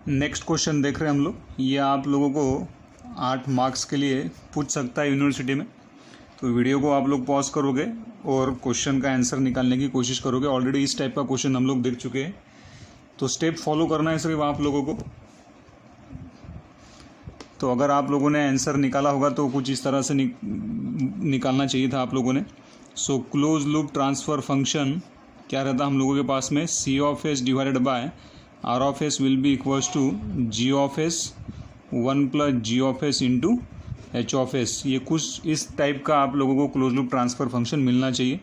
Next question देख रहे हैं हम लोग। ये आप लोगों को 8 मार्क्स के लिए पूछ सकता है यूनिवर्सिटी में। तो वीडियो को आप लोग पॉज करोगे और क्वेश्चन का आंसर निकालने की कोशिश करोगे। ऑलरेडी इस टाइप का क्वेश्चन हम लोग देख चुके हैं, तो स्टेप फॉलो करना है सिर्फ आप लोगों को। तो अगर आप लोगों ने आंसर निकाला होगा तो कुछ इस तरह से निकालना चाहिए था आप लोगों ने। So close loop transfer function क्या रहता हम लोगों के पास में, C of S divided by R of S will be equals to G of S 1 plus G of S into H of S. ये कुछ इस टाइप का आप लोगों को क्लोज लूप ट्रांसफ़र फंक्शन मिलना चाहिए।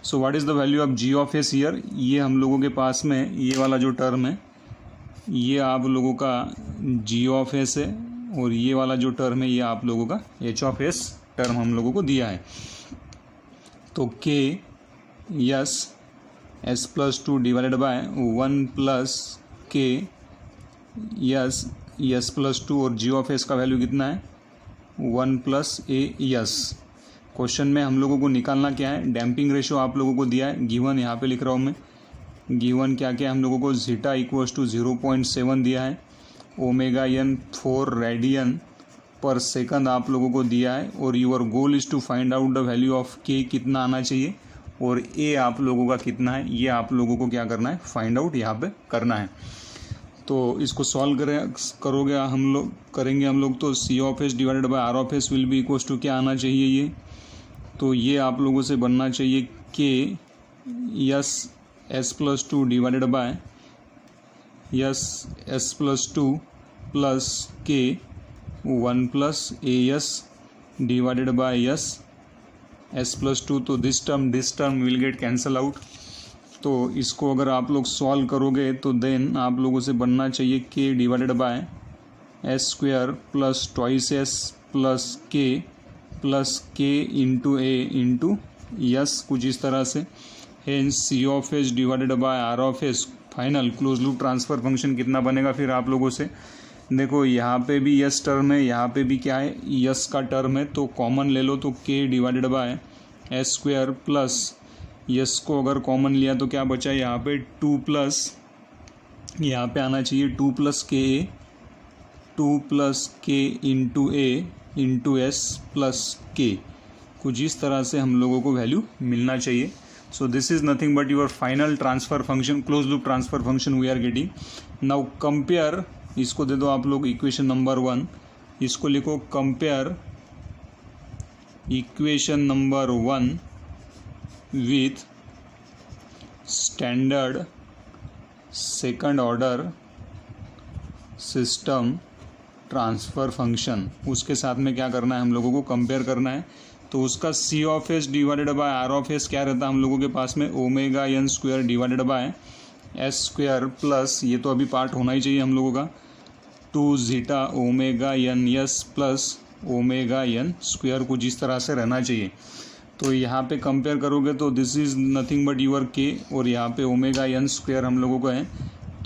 So what is the value of G of S here. ये हम लोगों के पास में ये वाला जो टर्म है ये आप लोगों का जी ऑफ एस है, और ये वाला जो टर्म है ये आप लोगों का एच ऑफ एस टर्म हम लोगों को दिया है। तो के S plus 2 divided by 1 plus के एस प्लस 2, और जी ऑफ एस का वैल्यू कितना है 1 प्लस ए एस। क्वेश्चन में हम लोगों को निकालना क्या है, डैम्पिंग रेशियो आप लोगों को दिया है, गिवन यहाँ पे लिख रहा हूँ मैं। गिवन क्या क्या हम लोगों को जीटा इक्वल्स टू 0.7 दिया है, ओमेगा एन 4 रेडियन पर सेकंड आप लोगों को दिया है, और your goal is to find out the value of K कितना आना चाहिए और ए आप लोगों का कितना है, ये आप लोगों को क्या करना है, फाइंड आउट यहाँ पे करना है। तो इसको सॉल्व करेंगे हम लोग तो C of S divided by R of S will be equals to क्या आना चाहिए ये, तो ये आप लोगों से बनना चाहिए के S plus 2 divided by S plus 2 plus के 1 plus A S divided by S plus 2। तो this term will get cancel out. तो इसको अगर आप लोग सॉल्व करोगे तो देन आप लोगों से बनना चाहिए K divided by S square plus twice S plus K into A into S, कुछ इस तरह से। Hence C of S divided by R of S final close loop transfer function कितना बनेगा फिर आप लोगों से। देखो यहाँ पे भी यस टर्म है, यहाँ पे भी क्या है यस का टर्म है, तो कॉमन ले लो। तो के divided by S square plus yes को अगर कॉमन लिया तो क्या बचा यहाँ पे 2 प्लस, यहाँ पे आना चाहिए 2 plus K into A into S plus के, कुछ इस तरह से हम लोगों को वैल्यू मिलना चाहिए। So this is nothing but your final transfer function, close loop transfer function we are getting. Now compare, इसको दे दो आप लोग इक्वेशन नंबर 1, इसको लिखो compare equation number 1 with standard second order system transfer function. उसके साथ में क्या करना है हम लोगों को, कंपेयर करना है। तो उसका C of S divided by R of S क्या रहता है हम लोगों के पास में, omega N square divided by S square plus, ये तो अभी पार्ट होना ही चाहिए हम लोगों का, 2 zeta omega N S plus omega N square, कुछ इस तरह से रहना चाहिए। तो यहाँ पे कंपेयर करोगे तो this is nothing but your K, और यहाँ पे ओमेगा एन स्क्वायर हम लोगों का है,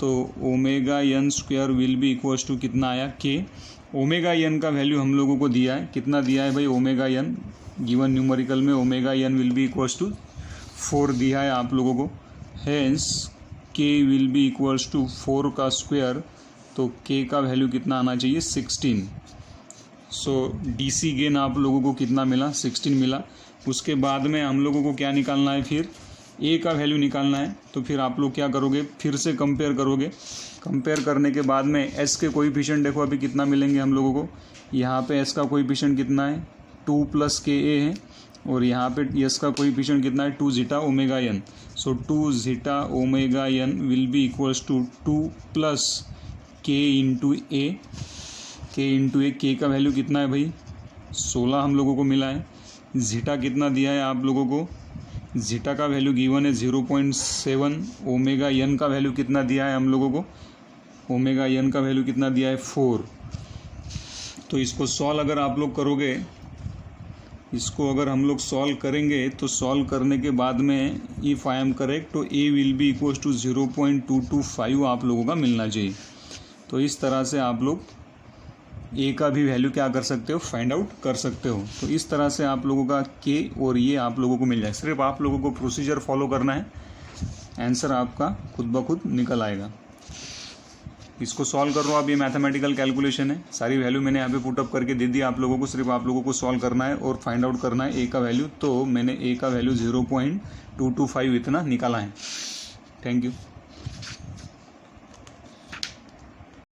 तो omega N square will be equals to कितना आया के। ओमेगा एन का वैल्यू हम लोगों को दिया है, कितना दिया है भाई, ओमेगा एन गिवन न्यूमेरिकल में omega N will be equals to 4 दिया है आप लोगों को। हेंस के विल बी इक्वल्स टू 4 का स्क्वायर, तो के का वैल्यू कितना आना चाहिए 16। सो डीसी गेन आप लोगों को कितना मिला, 16 मिला। उसके बाद में हम लोगों को क्या निकालना है, फिर ए का वैल्यू निकालना है। तो फिर आप लोग क्या करोगे, फिर से कंपेयर करोगे। कंपेयर करने के बाद में एस के कोएफिशिएंट देखो अभी कितना मिलेंगे हम लोगों को। यहाँ पे एस का कोएफिशिएंट कितना है 2 प्लस के ए है, और यहाँ पे एस का कोएफिशिएंट कितना है 2 zeta omega N. So 2 zeta omega N will be equals to 2 plus K into A, K का वैल्यू कितना है भाई 16 हम लोगों को मिला है। जीटा कितना दिया है आप लोगों को, जीटा का वैल्यू गिवन है 0.7, ओमेगा एन का वैल्यू कितना दिया है हम लोगों को, ओमेगा एन का वैल्यू कितना दिया है 4। तो इसको सॉल्व अगर आप लोग करोगे, इसको अगर हम लोग सॉल्व करेंगे तो सॉल्व करने के बाद में इफ़ आई एम करेक्ट तो ए विल बी इक्वल्स टू 0.225 आप लोगों का मिलना चाहिए। तो इस तरह से आप लोग ए का भी वैल्यू क्या कर सकते हो, फाइंड आउट कर सकते हो। तो इस तरह से आप लोगों का के और ये आप लोगों को मिल जाए। सिर्फ आप लोगों को प्रोसीजर फॉलो करना है, आंसर आपका खुद ब खुद निकल आएगा। इसको सॉल्व कर रहा हूँ। अब ये मैथमेटिकल कैलकुलेशन है, सारी वैल्यू मैंने यहाँ पे पुटअप करके दे दी आप लोगों को। सिर्फ आप लोगों को सॉल्व करना है और फाइंड आउट करना है ए का वैल्यू। तो मैंने ए का वैल्यू 0.225 इतना निकाला है। Thank you.